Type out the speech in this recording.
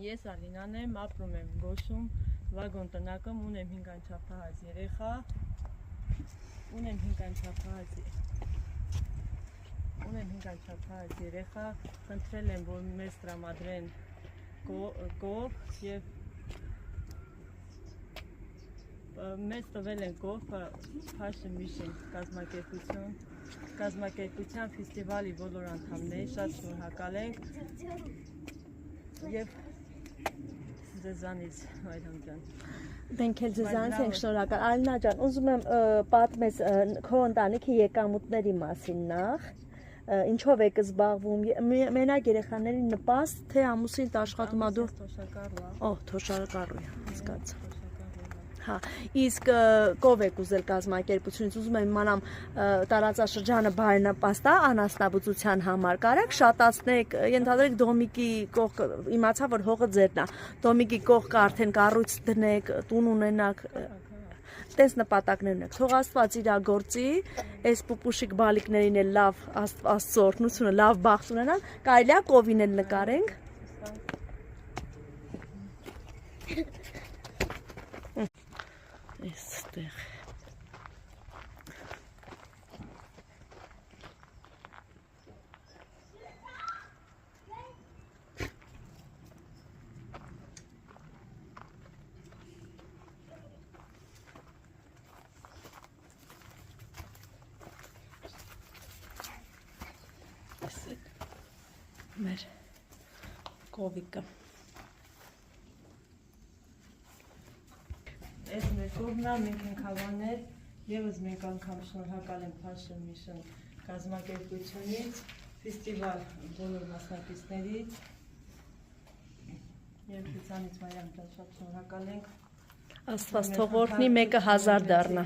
Ես Ալինան եմ, ապրում եմ Գոշում, վագոն տնակում, ունեմ 5 անչափահաս երեխա, խնդրել եմ, որ մեզ տրամադրեն կով և մեզ տվել են կով Passion Mission կազմակերպության ֆեստիվալի բոլոր անդամներին, շատ շնորհակալ ենք և ձեզանից Մարիամ ջան։ Մենք էլ ձեզանից ենք շնորհակալ։ Ալինա ջան, ուզում եմ պատմես քո ընտանիքի եկամուտների մասին նախ, ինչով եք զբաղվում, մենակ երեխաների նպաստ, թե ամուսինդ աշխատում ա դու։ Թոշակառու է, հասկացա։ Հա, իսկ կով եք ուզել կազմակերպությունից, ուզում եմ իմանամ տարածաշրջանը բարենպաստ է անասնաբուծության համար, կարեք շատացնեք, ենթադրեք Դոմիկի կողքը, իմացա, որ հողը ձերն է, Դոմիկի կողքը արդեն կառույց դնեք, տուն ունենաք, տես նպատակներ ունեք, թող Աստված իրագործի, այս պուպուշիկ բալիկներին էլ լավ Աստծո օրհնությունը, լավ բախտ ունենան, կարելի է կովին էլ նկարենք։ Այստեղ։ Մեր կովիկը։ Այս մեր կողմնա մենք ենք հավանել, ևս մեկ անգամ շնորհակալ եմ Passion Mission կազմակերպությունից, ֆեստիվալ բոլոր մասնակիցներից և ցուցանից Մարիամ ջան շատ շնորհակալ ենք։ Աստված թող օրհնի, մեկը 1000 դառնա։